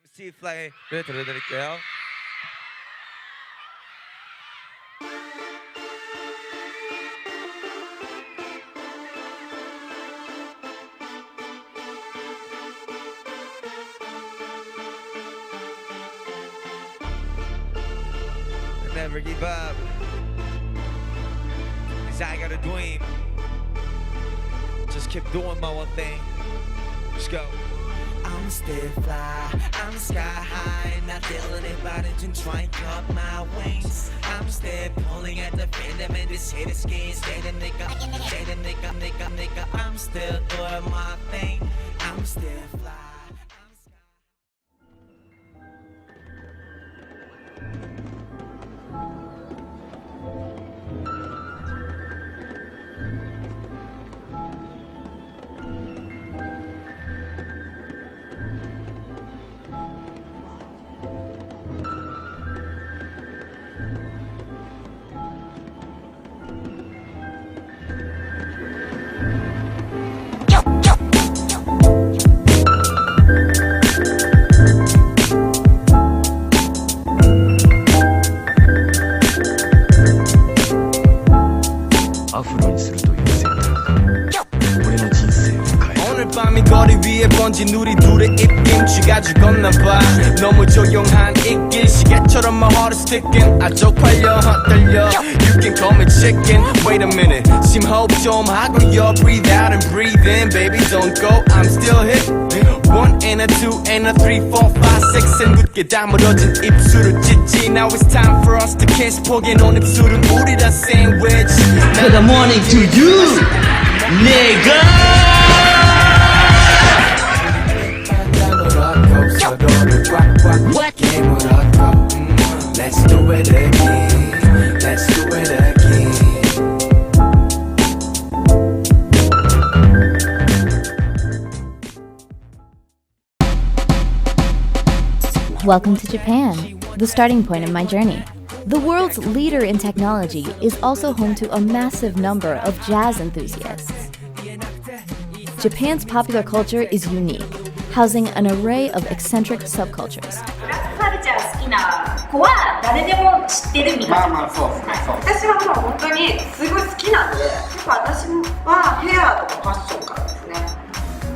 MC 플라이를 들려드릴게요. Never give up, 'cause I got a dream. Just keep doing my one thing. Let's go. I'm still fly, I'm sky high, not feeling it, but I'm trying to cut my wings. I'm still pulling at the phantom and this hit is skin. Stay the nigga, I'm still doing my thing. I'm still fly. 밤이 거리 위에 번진 우리 둘의 입김 쥐가 죽었나 봐 너무 조용한 이 길 시계처럼 my heart is ticking 아 쪽팔려 헛들려 You can call me chicken Wait a minute 심호흡 좀 하고요 Breathe out and breathe in Baby don't go I'm still hit One and a two and a three, four, five, six and 굳게 다물어진 입술을 찢지 Now it's time for us to kiss 포개놓은 입술은 우리 다 sandwich Good morning to you nigga What? Let's do it again. Let's do it again. Welcome to Japan, the starting point of my journey. The world's leader in technology is also home to a massive number of jazz enthusiasts. Japan's popular culture is unique, housing an array of eccentric subcultures. カルチャー好きな子は誰でも知ってるみたいな。そうですね。私はもう本当にすごい好きなので、結構私はヘアとかファッションからですね。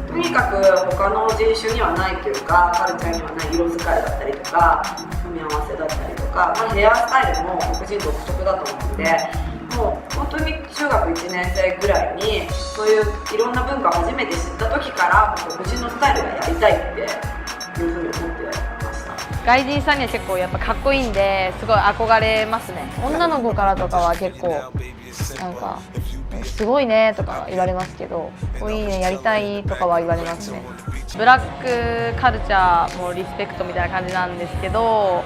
とにかく他の人種にはないというか、カルチャーにはない色使いだったりとか、組み合わせだったりとか、ヘアスタイルも黒人独特だと思うので。もう本当に中学1年生ぐらいにそういういろんな文化を初めて知った時から黒人のスタイルがやりたいっていうふうに思ってました。外人さんには結構やっぱかっこいいんですごい憧れますね。女の子からとかは結構なんかすごいねとか言われますけど、かっこいいねやりたいとかは言われますね。ブラックカルチャーもリスペクトみたいな感じなんですけど。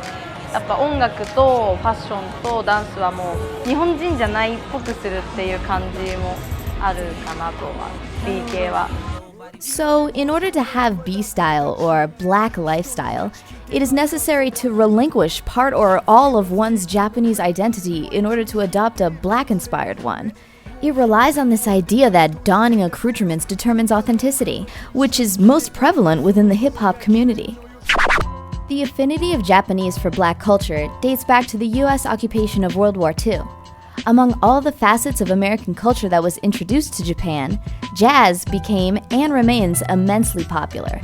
やっぱ音楽とファッションとダンスはもう日本人じゃないっぽくするっていう感じもあるかなとは B 系は。So, in order to have B-style or black lifestyle, it is necessary to relinquish part or all of one's Japanese identity in order to adopt a black-inspired one. It relies on this idea that donning accoutrements determines authenticity, which is most prevalent within the hip-hop community. The affinity of Japanese for black culture dates back to the US occupation of World War II. Among all the facets of American culture that was introduced to Japan, jazz became and remains immensely popular.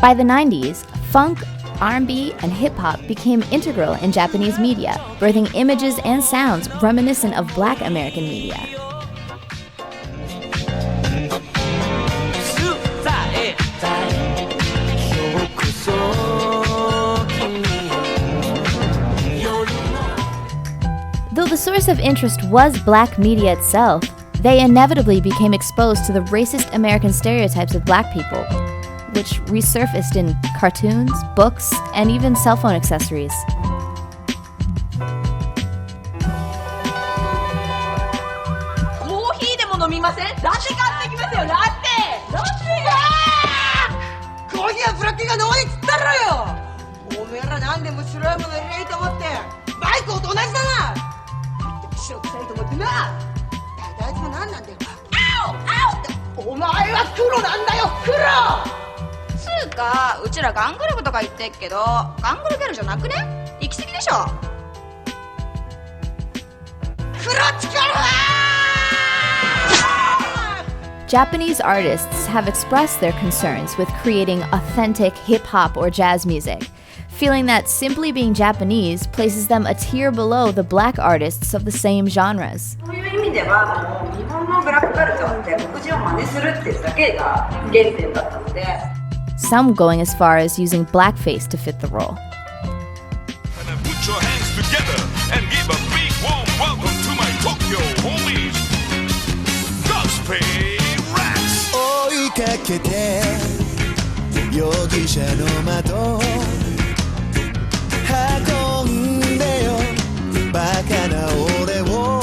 By the 90s, funk, R&B, and hip-hop became integral in Japanese media, birthing images and sounds reminiscent of black American media. Though the source of interest was black media itself, they inevitably became exposed to the racist American stereotypes of black people, which resurfaced in cartoons, books, and even cell phone accessories. いうか、うちらガングルグとか言ってっけど、ガングルギャルじゃなくね？行き過ぎでしょ。クロチカルはJapanese artists have expressed their concerns with creating authentic hip-hop or jazz music, feeling that simply being Japanese places them a tier below the black artists of the same genres. そういう意味ではもう日本のブラックカルチャーって黒人を真似するっていうだけが原点だったので。Some going as far as using blackface to fit the role. Put your hands together and give a big warm welcome to my Tokyo homies. Gospel Rats. 追いかけて容疑者の窓運んでよバカな俺を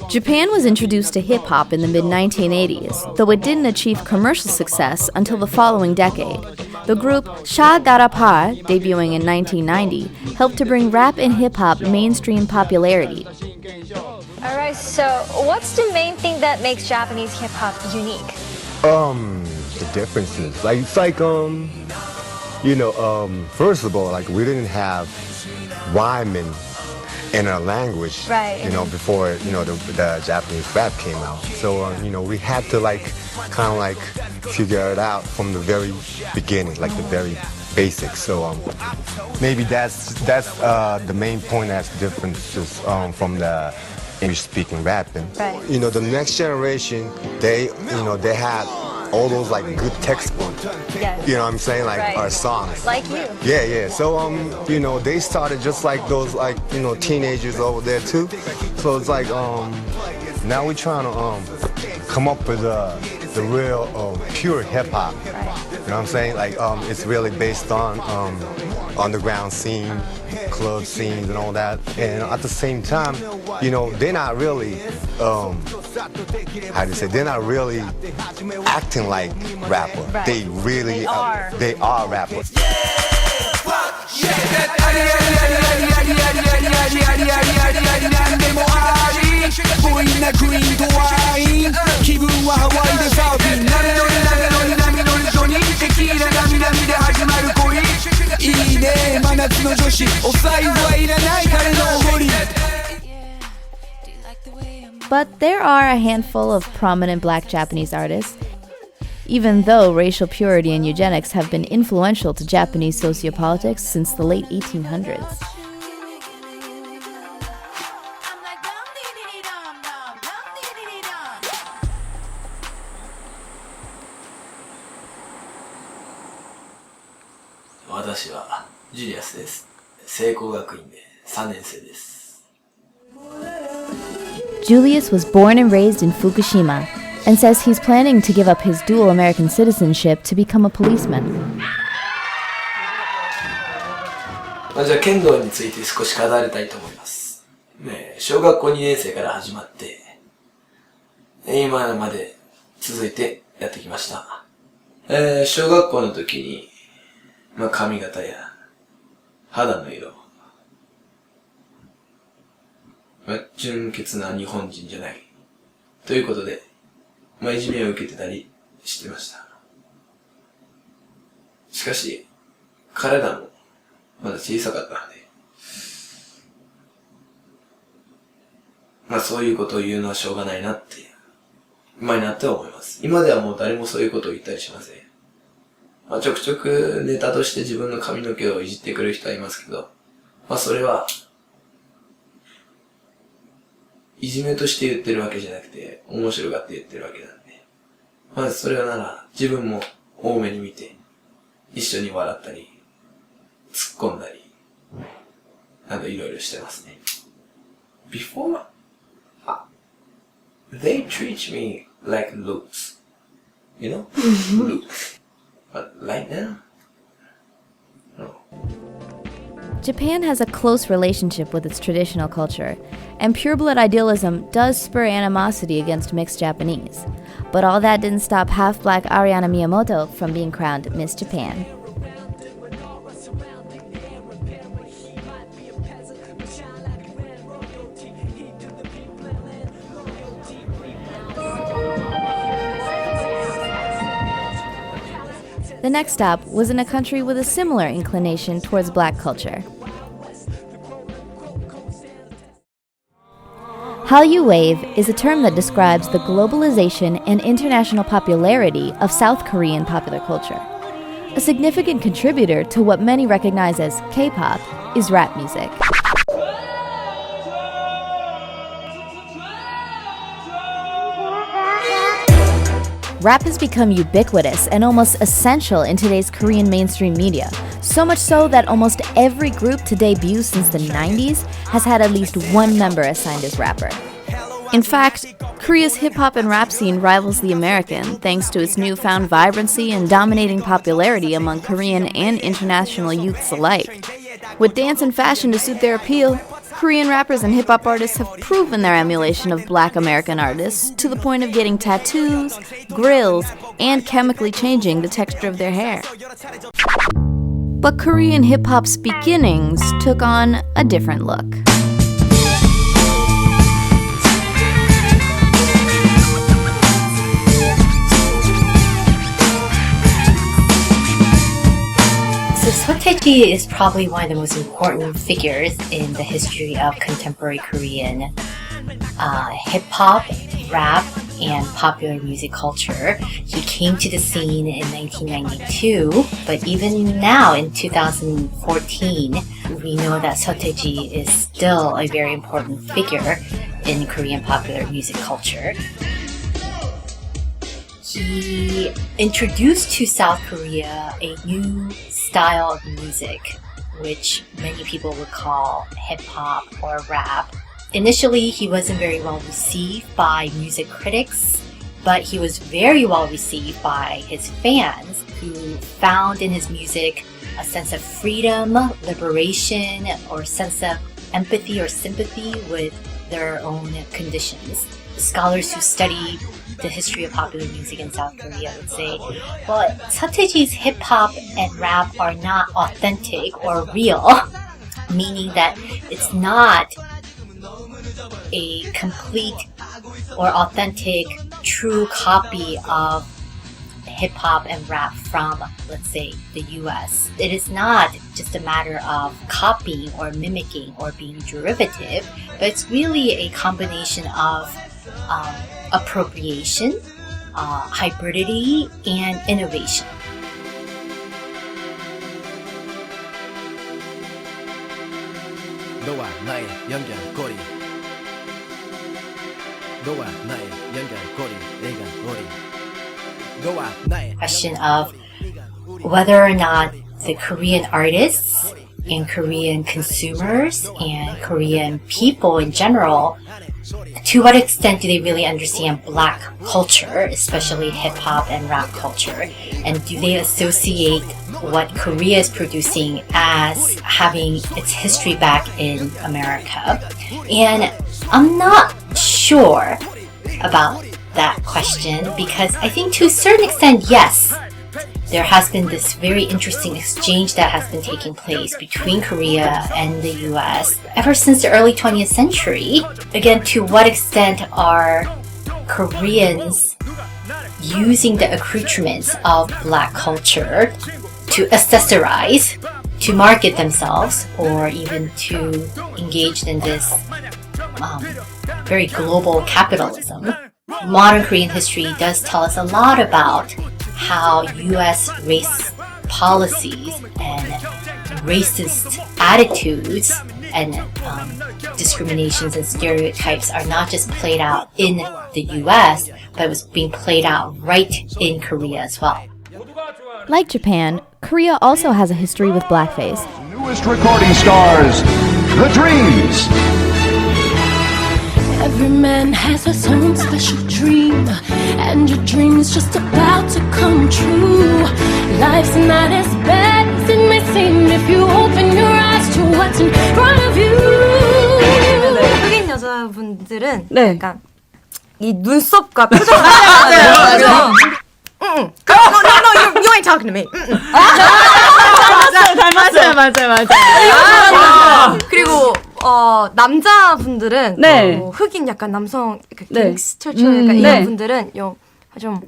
Japan was introduced to hip-hop in the mid-1980s, though it didn't achieve commercial success until the following decade. The group Sha Dara Pa, debuting in 1990, helped to bring rap and hip-hop mainstream popularity. Alright, so what's the main thing that makes Japanese hip-hop unique? The differences. Like, it's like, first of all, like, we didn't have rhyming in our language, right, before, the Japanese rap came out. So, we had to, kind of, figure it out from the very beginning, like the very basics. So, maybe that's the main point that's differences from the English-speaking rapping. Right. The next generation, they had all those good textbooks. Yes. You know what I'm saying? Right. Our songs. Like you. Yeah. So they started just like those teenagers over there too. So it's now we're trying to come up with the real pure hip hop. Right. You know what I'm saying? It's really based on underground scene, club scenes and all that. And at the same time, they're not really they're not really acting like rapper. Right. They really they are rappers. But there are a handful of prominent black Japanese artists, even though racial purity and eugenics have been influential to Japanese sociopolitics since the late 1800s. Julius was born and raised in Fukushima and says he's planning to give up his dual American citizenship to become a policeman. じゃあ剣道について少し語りたいと思います。小学校2年生から始まって、今まで続いてやってきました。小学校の時に、髪型や肌の色、純潔な日本人じゃない。ということで、いじめを受けてたりしてました。しかし、体もまだ小さかったので、そういうことを言うのはしょうがないなって、今になって思います。今ではもう誰もそういうことを言ったりしません。ちょくちょくネタとして自分の髪の毛をいじってくる人はいますけど、それは、いじめとして言ってるわけじゃなくて、面白がって言ってるわけなんで、それはなら自分も多めに見て、一緒に笑ったり、突っ込んだり、いろいろしてますね。Before, they treat me like looks, looks. But right now, no. Japan has a close relationship with its traditional culture, and pureblood idealism does spur animosity against mixed Japanese. But all that didn't stop half-black Ariana Miyamoto from being crowned Miss Japan. The next stop was in a country with a similar inclination towards black culture. Hallyu Wave is a term that describes the globalization and international popularity of South Korean popular culture. A significant contributor to what many recognize as K-pop is rap music. Rap has become ubiquitous and almost essential in today's Korean mainstream media, so much so that almost every group to debut since the 90s has had at least one member assigned as rapper. In fact, Korea's hip-hop and rap scene rivals the American thanks to its newfound vibrancy and dominating popularity among Korean and international youths alike. With dance and fashion to suit their appeal, Korean rappers and hip-hop artists have proven their emulation of black American artists to the point of getting tattoos, grills, and chemically changing the texture of their hair. But Korean hip-hop's beginnings took on a different look. So Sotaeji is probably one of the most important figures in the history of contemporary Korean hip-hop, rap, and popular music culture. He came to the scene in 1992, but even now in 2014, we know that Sotaeji is still a very important figure in Korean popular music culture. He introduced to South Korea a new style of music, which many people would call hip-hop or rap. Initially, he wasn't very well received by music critics, but he was very well received by his fans, who found in his music a sense of freedom, liberation, or sense of empathy or sympathy with their own conditions. Scholars who study the history of popular music in South Korea would say, well, Sotaeji's hip-hop and rap are not authentic or real, meaning that it's not a complete or authentic, true copy of hip-hop and rap from, let's say, the US. It is not just a matter of copying or mimicking or being derivative, but it's really a combination of appropriation, hybridity, and innovation. Question of whether or not the Korean artists and Korean consumers and Korean people in general, to what extent do they really understand black culture, especially hip-hop and rap culture? And do they associate what Korea is producing as having its history back in America? And I'm not sure about that question because I think to a certain extent, yes, there has been this very interesting exchange that has been taking place between Korea and the US ever since the early 20th century. Again, to what extent are Koreans using the accoutrements of black culture to accessorize, to market themselves, or even to engage in this very global capitalism? Modern Korean history does tell us a lot about how US race policies and racist attitudes and discriminations and stereotypes are not just played out in the US, but it was being played out right in Korea as well. Like Japan, Korea also has a history with blackface. Newest recording stars, The Dreams. Every man has his own special dream, and your dream is just about to come true. Life's not as bad as it may seem if you open your eyes to what's in front of you. 흑인 여자분들은 네. 약간 이 눈썹과 표정 맞아요. 응. No, you ain't talking to me. 맞아요. 그리고 남자분들은 네. 흑인 약간 남성 네. 갱스터처럼 약간 이런 분들은 좀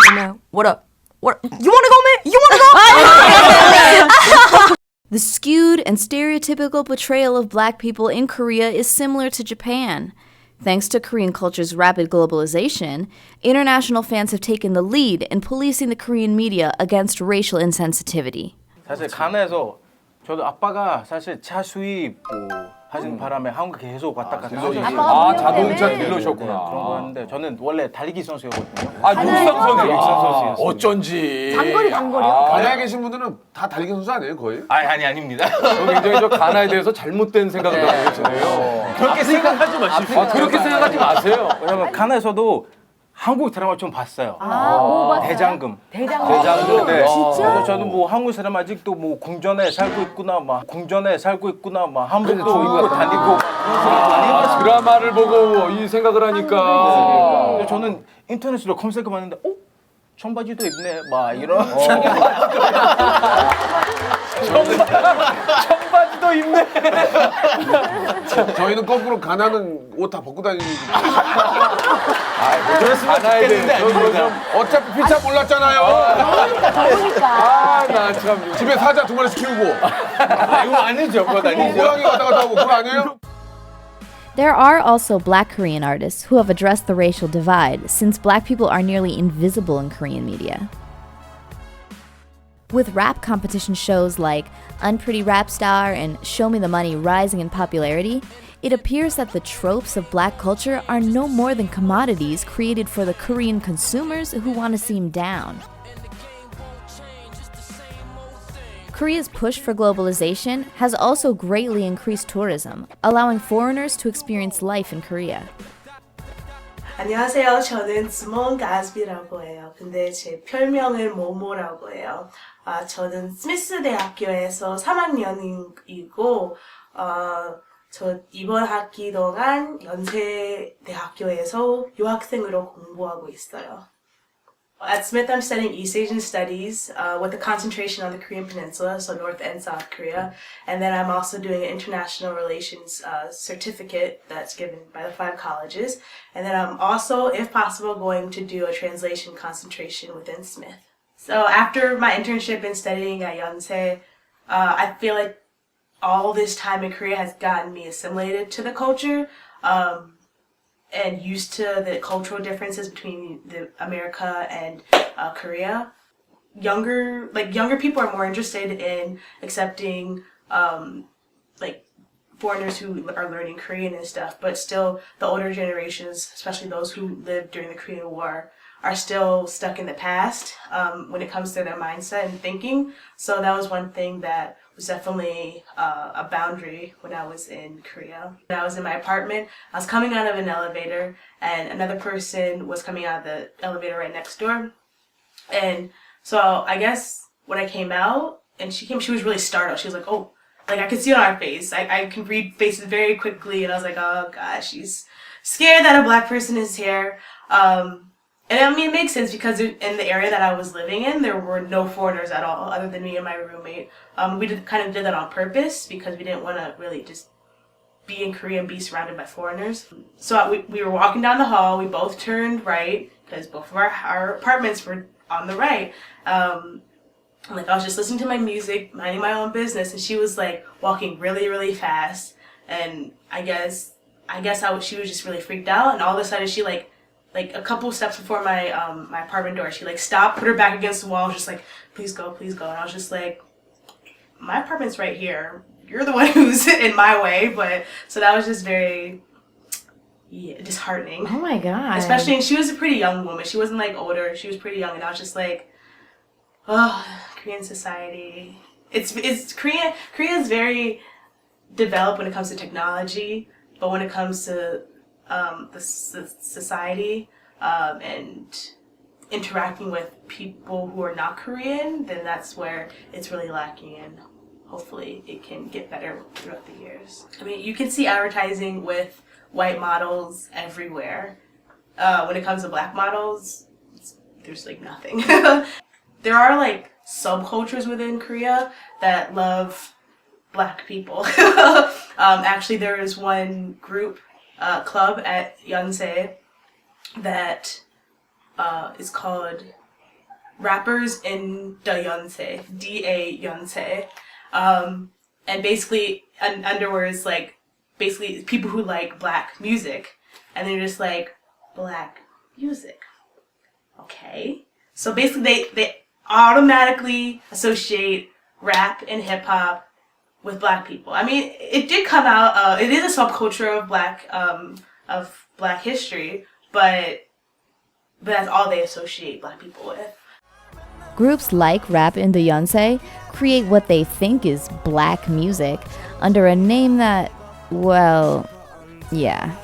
뭐냐면 what up? What? You want to go, man? You want to go? The skewed and stereotypical portrayal of black people in Korea is similar to Japan. Thanks to Korean culture's rapid globalization, international fans have taken the lead in policing the Korean media against racial insensitivity. 사실 가나에서 저도 아빠가 사실 차 수입 하시는 바람에 한국 계속 왔다 갔다 하셨어요. 아, 자동차 딜러셨구나. 그런 거였는데 저는 원래 달리기 선수였거든요. 아, 육상 선수. 육상 선수였어요. 어쩐지. 장거리요? 가나에 계신 분들은 다 달리기 선수 아니에요, 거의? 아닙니다. 저 굉장히 저 가나에 대해서 잘못된 생각을 갖고 계시네요. 그렇게 생각하지 마십시오. 그렇게 생각하지 마세요. 왜냐면 가나에서도 한국 드라마 좀 봤어요. 뭐 봤어요? 대장금. 대장금. 네. 진짜? 그래서 저는 뭐 한국 사람 아직도 뭐 궁전에 살고 있구나, 막 한복도 입고 다니고 드라마를 보고 이 생각을 하니까. 근데 저는 인터넷으로 검색해봤는데, 청바지도 입네, 막 이런. 청바지도 입네. 저희는 거꾸로 가나는 옷 다 벗고 다니는. 가나에 대해서 어차피 피자 몰랐잖아요. 더우니까. 나 참. 집에 사자 2마리씩 키우고. 이거 아니죠, 그거 아니죠. 고양이 왔다 갔다 하고 그거 아니에요? There are also black Korean artists who have addressed the racial divide, since black people are nearly invisible in Korean media. With rap competition shows like Unpretty Rap Star and Show Me the Money rising in popularity, it appears that the tropes of black culture are no more than commodities created for the Korean consumers who want to seem down. Korea's push for globalization has also greatly increased tourism, allowing foreigners to experience life in Korea. 안녕하세요. 저는 스몬 가즈비라고 해요. 근데 제 별명은 모모라고 해요. 저는 스미스 대학교에서 3학년이고, 저 이번 학기 동안 연세 대학교에서 유학생으로 공부하고 있어요. At Smith, I'm studying East Asian Studies with a concentration on the Korean Peninsula, so North and South Korea. And then I'm also doing an international relations certificate that's given by the 5 colleges. And then I'm also, if possible, going to do a translation concentration within Smith. So after my internship and studying at Yonsei, I feel like all this time in Korea has gotten me assimilated to the culture. And used to the cultural differences between America and Korea. Younger people are more interested in accepting foreigners who are learning Korean and stuff, but still the older generations, especially those who lived during the Korean War, are still stuck in the past when it comes to their mindset and thinking. So that was one thing that was definitely a boundary when I was in Korea. When I was in my apartment, I was coming out of an elevator and another person was coming out of the elevator right next door. And so I guess when I came out and she was really startled. She was like, oh, like I could see it on her face. I can read faces very quickly, and I was like, oh gosh, she's scared that a black person is here. And I mean, it makes sense because in the area that I was living in, there were no foreigners at all, other than me and my roommate. We kind of did that on purpose because we didn't want to really just be in Korea and be surrounded by foreigners. So we were walking down the hall. We both turned right because both of our apartments were on the right. Like I was just listening to my music, minding my own business, and she was like walking really, really fast. And I guess she was just really freaked out. And all of a sudden, she like a couple steps before my my apartment door, she like stopped, put her back against the wall, was just like, please go, please go. And I was just like, my apartment's right here. You're the one who's in my way. But so that was just very disheartening. Oh my god. Especially, and she was a pretty young woman. She wasn't like older. She was pretty young, and I was just like, oh, Korean society. It's Korea. Korea is very developed when it comes to technology, but when it comes to the society and interacting with people who are not Korean, then that's where it's really lacking, and hopefully it can get better throughout the years. I mean, you can see advertising with white models everywhere. When it comes to black models, there's like nothing. There are like subcultures within Korea that love black people. Actually, there is one group club at Yonsei that is called rappers in the Yonsei, DA Yonsei. And basically, under words like, basically people who like black music. And they're just like, black music. Okay. So basically they automatically associate rap and hip hop with black people. I mean, it did come out, it is a subculture of black history, but that's all they associate black people with. Groups like Rap in the Yonsei create what they think is black music under a name that, well, yeah.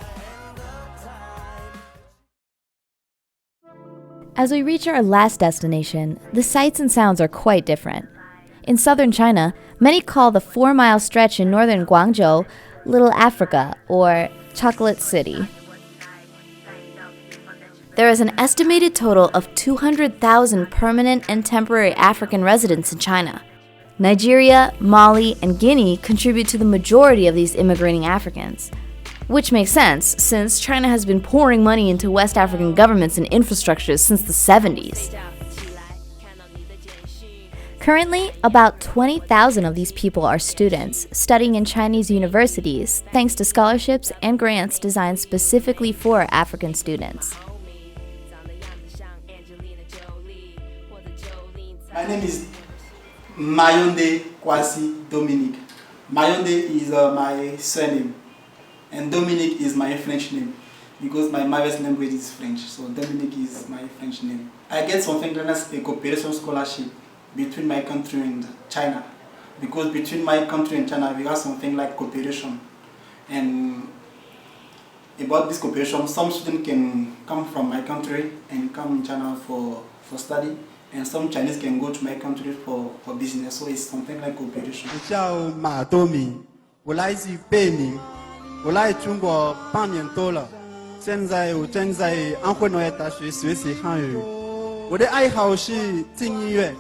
As we reach our last destination, the sights and sounds are quite different. In southern China, many call the 4-mile stretch in northern Guangzhou Little Africa or Chocolate City. There is an estimated total of 200,000 permanent and temporary African residents in China. Nigeria, Mali, and Guinea contribute to the majority of these immigrating Africans. Which makes sense, since China has been pouring money into West African governments and infrastructures since the 70s. Currently, about 20,000 of these people are students, studying in Chinese universities, thanks to scholarships and grants designed specifically for African students. My name is Mayonde Kwasi Dominique. Mayonde is my surname, and Dominique is my French name, because my mother's language is French, so Dominique is my French name. I get something known as a cooperation scholarship between my country and China, because between my country and China we have something like cooperation, and about this cooperation, some students can come from my country and come in China for study, and some Chinese can go to my country for business, so it's something like cooperation. 叫马多米，我来自北宁，我来中国8年多了，现在我正在安徽农业大学学习汉语。我的爱好是听音乐，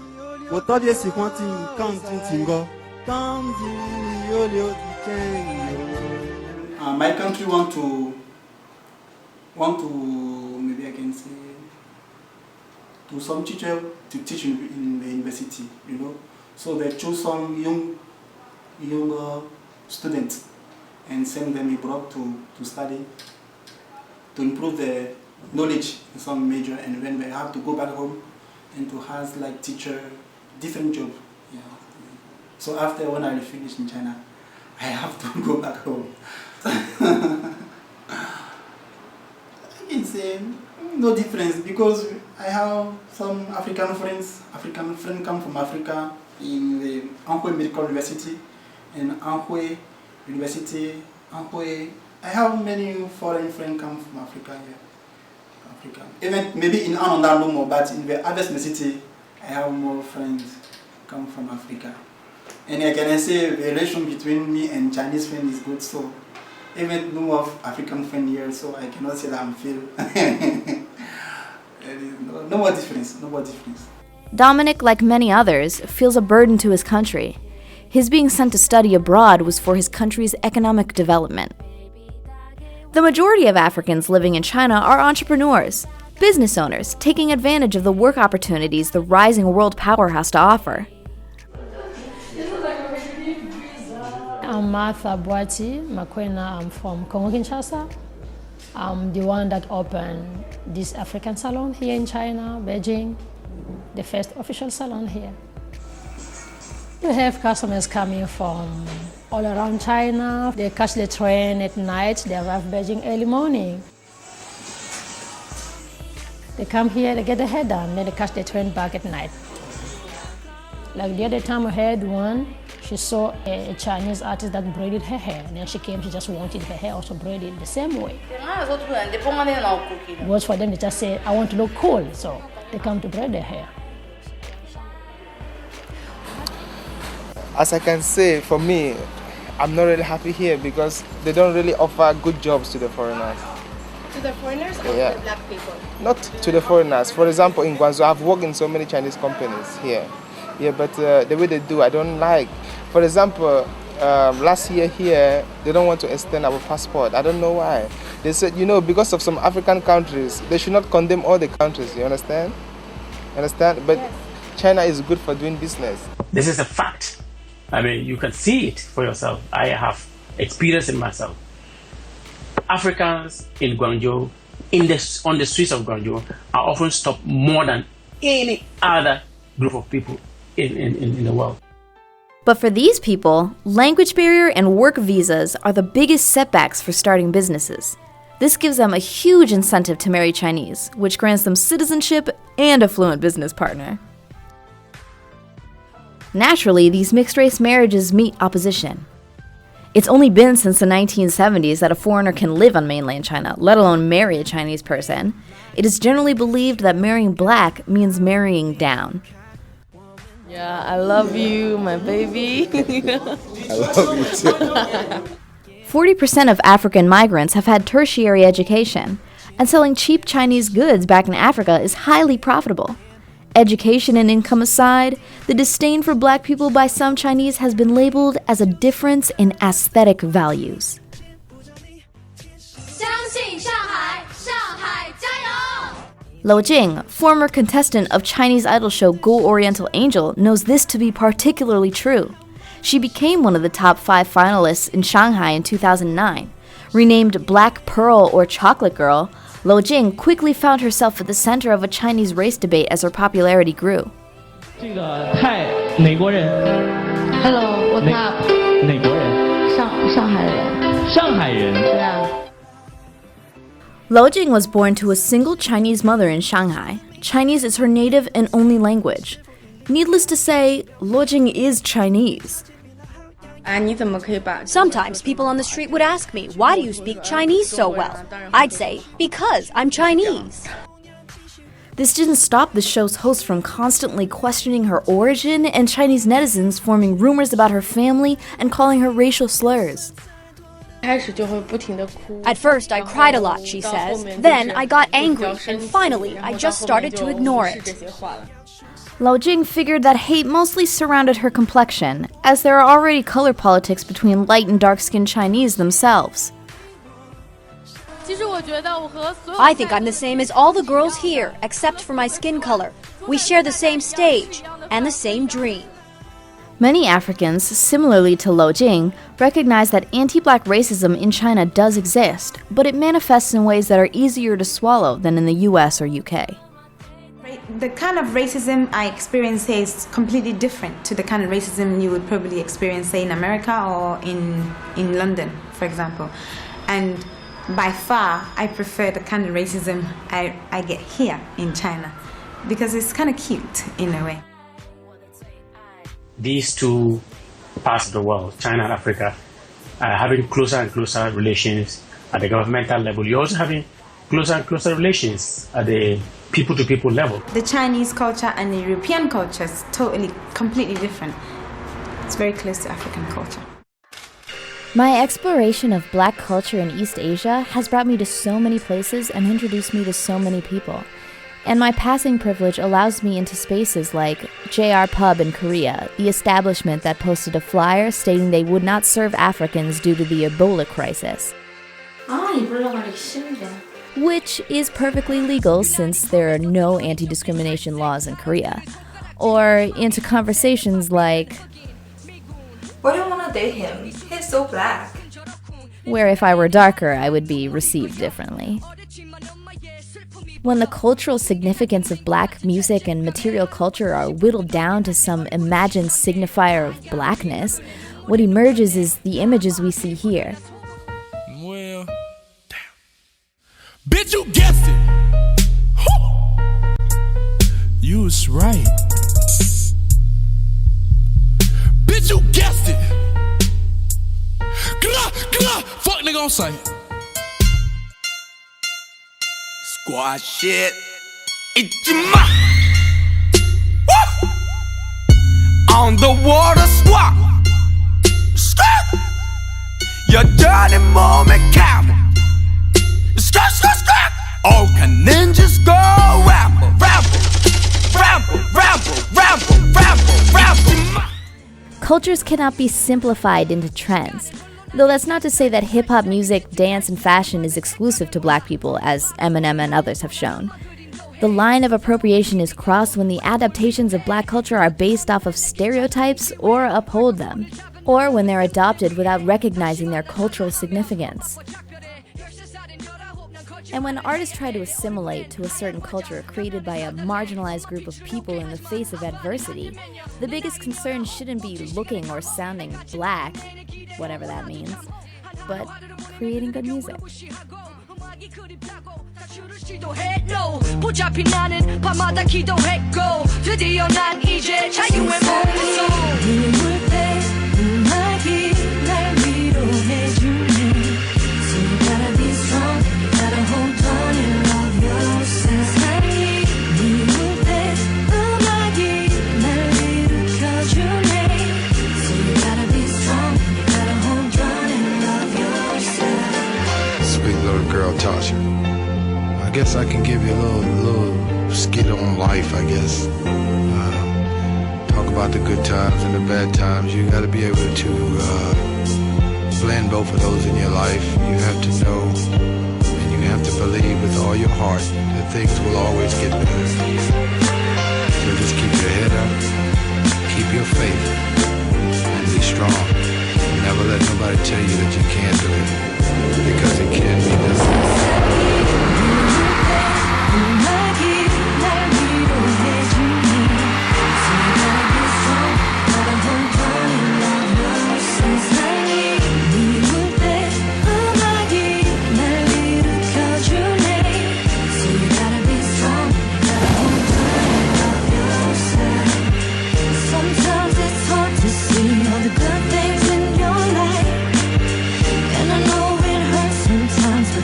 我特别喜欢听钢琴情歌，钢琴里有流的真有。My country want to maybe I can say to some teacher to teach in the university, you know. So they choose some younger students and send them abroad to study, to improve their knowledge in some major, and when they have to go back home and to have like teacher different job. Yeah. So after when I finish in China, I have to go back home. I can say no difference, because I have some African friends. African friends come from Africa in the Anhui Medical University and Anhui University. Anhui. I have many foreign friends come from Africa here. Africa. Even maybe in Ananda no more, but in the other city, I have more friends come from Africa. And I can say the relation between me and Chinese friends is good, so even no more African friend here, so I cannot say that I'm feel. No more difference, no more difference. Dominic, like many others, feels a burden to his country. His being sent to study abroad was for his country's economic development. The majority of Africans living in China are entrepreneurs, business owners, taking advantage of the work opportunities the rising world power has to offer. I'm Martha Boati Makwena. I'm from Congo-Kinshasa. I'm the one that opened this African salon here in China, Beijing, the first official salon here. We have customers coming from all around China. They catch the train at night, they arrive Beijing early morning. They come here, they get their hair done, then they catch the train back at night. Like the other time I had one, she saw a Chinese artist that braided her hair, and then she came, she just wanted her hair also braided the same way. It was for them, they just say, I want to look cool, so they come to braid their hair. As I can say, for me, I'm not really happy here because they don't really offer good jobs to the foreigners. To the foreigners or Yeah. to the black people? Not to the foreigners. For example, in Guangzhou, I've worked in so many Chinese companies here. Yeah, but the way they do, I don't like. For example, last year here, they don't want to extend our passport. I don't know why. They said, you know, because of some African countries, they should not condemn all the countries, you understand? Understand? But China is good for doing business. This is a fact. I mean, you can see it for yourself. I have experienced it myself. Africans in Guangzhou, on the streets of Guangzhou, are often stopped more than any other group of people in the world. But for these people, language barrier and work visas are the biggest setbacks for starting businesses. This gives them a huge incentive to marry Chinese, which grants them citizenship and a fluent business partner. Naturally, these mixed-race marriages meet opposition. It's only been since the 1970s that a foreigner can live on mainland China, let alone marry a Chinese person. It is generally believed that marrying black means marrying down. Yeah, I love you, my baby. I love you too. 40% of African migrants have had tertiary education, and selling cheap Chinese goods back in Africa is highly profitable. Education and income aside, the disdain for black people by some Chinese has been labeled as a difference in aesthetic values. Lo Jing, former contestant of Chinese idol show Go Oriental Angel, knows this to be particularly true. She became one of the top 5 finalists in Shanghai in 2009. Renamed Black Pearl or Chocolate Girl, Lo Jing quickly found herself at the center of a Chinese race debate as her popularity grew. Hello, what's up? 哪国人？上海人。上海人。Yeah. Lo Jing was born to a single Chinese mother in Shanghai. Chinese is her native and only language. Needless to say, Lo Jing is Chinese. Sometimes people on the street would ask me, why do you speak Chinese so well? I'd say, because I'm Chinese. This didn't stop the show's host from constantly questioning her origin and Chinese netizens forming rumors about her family and calling her racial slurs. At first, I cried a lot, she says. Then I got angry, and finally, I just started to ignore it. Lo Jing figured that hate mostly surrounded her complexion, as there are already color politics between light and dark-skinned Chinese themselves. I think I'm the same as all the girls here, except for my skin color. We share the same stage and the same dream. Many Africans, similarly to Lo Jing, recognize that anti-black racism in China does exist, but it manifests in ways that are easier to swallow than in the US or UK. The kind of racism I experience here is completely different to the kind of racism you would probably experience, say, in America or in London, for example. And by far, I prefer the kind of racism I get here in China, because it's kind of cute in a way. These two parts of the world, China and Africa, are having closer and closer relations at the governmental level. You're also having closer and closer relations at the people-to-people level. The Chinese culture and the European culture is completely different. It's very close to African culture. My exploration of black culture in East Asia has brought me to so many places and introduced me to so many people. And my passing privilege allows me into spaces like JR Pub in Korea, the establishment that posted a flyer stating they would not serve Africans due to the Ebola crisis. Which is perfectly legal since there are no anti-discrimination laws in Korea. Or into conversations like, "Why do you want to date him? He's so black." Where if I were darker, I would be received differently. When the cultural significance of black music and material culture are whittled down to some imagined signifier of blackness, what emerges is the images we see here. Well, damn. Bitch, you guessed it. You was right. Bitch, you guessed it. Fuck nigga on sight. Squad shit. It's my on the water squad. Skirt. Your dirty moment camel. Skirt, skirt, skirt. All can ninjas go ramble, ramble, ramble, ramble, ramble, ramble, ramble. Cultures cannot be simplified into trends. Though that's not to say that hip-hop music, dance, and fashion is exclusive to black people, as Eminem and others have shown. The line of appropriation is crossed when the adaptations of black culture are based off of stereotypes or uphold them, or when they're adopted without recognizing their cultural significance. And when artists try to assimilate to a certain culture created by a marginalized group of people in the face of adversity, the biggest concern shouldn't be looking or sounding black, whatever that means, but creating good music. Tasha. I guess I can give you a little skit on life, I guess. Talk about the good times and the bad times. You got to be able to blend both of those in your life. You have to know and you have to believe with all your heart that things will always get better. So just keep your head up, keep your faith, and be strong. Never let nobody tell you that you can't do it, because it can be done.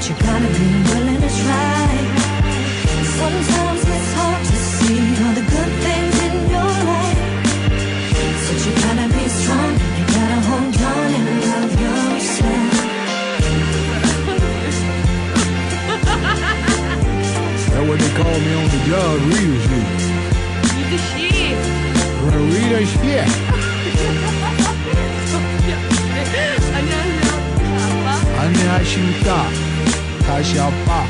You gotta be willing to try. Sometimes it's hard to see all the good things in your life. So you gotta be strong, you gotta hold on and love yourself. That's what they call me on the job, reader shit. Read the shit. Reader shit. 안녕하십니까. 다시 아빠.